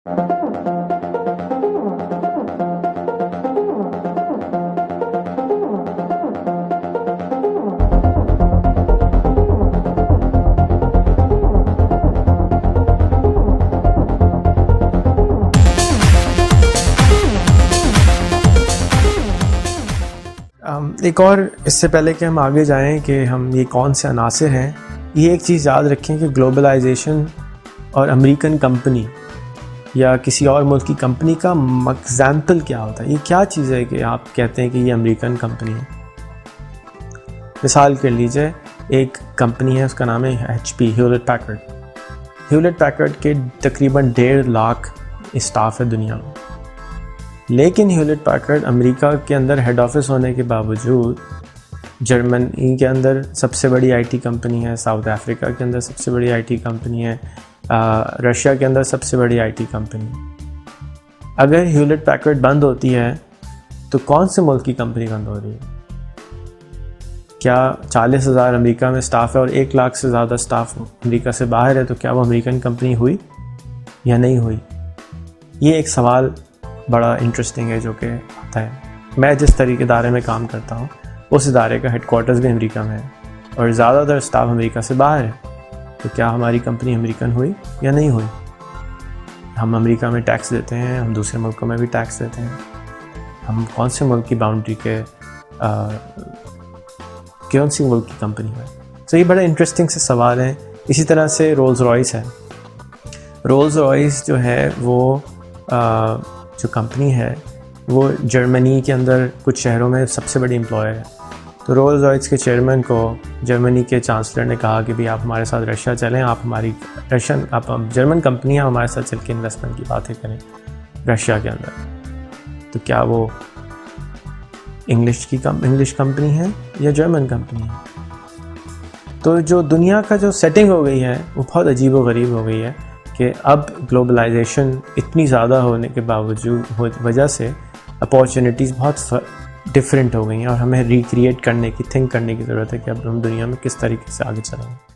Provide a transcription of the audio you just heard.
एक और इससे पहले कि हम आगे जाएं कि हम ये कौन से अनासर हैं, ये एक चीज़ याद रखें कि ग्लोबलाइजेशन और अमेरिकन कंपनी या किसी और मुल्क की कंपनी का एग्जाम्पल क्या होता है। ये क्या चीज़ है कि आप कहते हैं कि ये अमेरिकन कंपनी है। मिसाल कर लीजिए, एक कंपनी है, उसका नाम है HP, Hewlett Packard. Hewlett Packard के तकरीबन 1.5 लाख स्टाफ है दुनिया में, लेकिन ह्यूलेट पैकर्ड अमेरिका के अंदर हेड ऑफिस होने के बावजूद जर्मनी के अंदर सबसे बड़ी आईटी कंपनी है, साउथ अफ्रीका के अंदर सबसे बड़ी आईटी कंपनी है, रशिया के अंदर सबसे बड़ी आईटी कंपनी है। अगर ह्यूलेट पैकर्ड बंद होती है तो कौन से मुल्क की कंपनी बंद हो रही है? क्या 40,000 अमेरिका में स्टाफ है और 1 लाख से ज़्यादा स्टाफ अमेरिका से बाहर है, तो क्या वो अमेरिकन कंपनी हुई या नहीं हुई? ये एक सवाल बड़ा इंटरेस्टिंग है जो कि आता है। मैं जिस तरीके इदारे में काम करता हूँ उस इदारे का हेडक्वार्टर्स भी अमेरिका में है और ज़्यादातर स्टाफ अमेरिका से बाहर है, तो क्या हमारी कंपनी अमेरिकन हुई या नहीं हुई? हम अमेरिका में टैक्स देते हैं, हम दूसरे मुल्कों में भी टैक्स देते हैं, हम कौन से मुल्क की बाउंड्री के कौन सी मुल्क की कंपनी है? तो ये बड़ा इंटरेस्टिंग से सवाल है। इसी तरह से रोल्स रॉयस है। रोल्स रॉयस जो है वो जो कंपनी है वो जर्मनी के अंदर कुछ शहरों में सबसे बड़ी एम्प्लॉयर है। तो रोल्स रॉयस के चेयरमैन को जर्मनी के चांसलर ने कहा कि भाई आप हमारे साथ रशिया चलें, आप हमारी आप जर्मन कंपनी है, हमारे साथ चल के इन्वेस्टमेंट की बातें करें रशिया के अंदर। तो क्या वो इंग्लिश कंपनी है या जर्मन कंपनी है? तो जो दुनिया का जो सेटिंग हो गई है वो बहुत अजीब व गरीब हो गई है कि अब ग्लोबलाइजेशन इतनी ज़्यादा होने के बावजूद वजह से अपॉर्चुनिटीज़ बहुत डिफरेंट हो गई हैं और हमें रिक्रिएट करने की, थिंक करने की ज़रूरत है कि अब हम दुनिया में किस तरीके से आगे चलेंगे।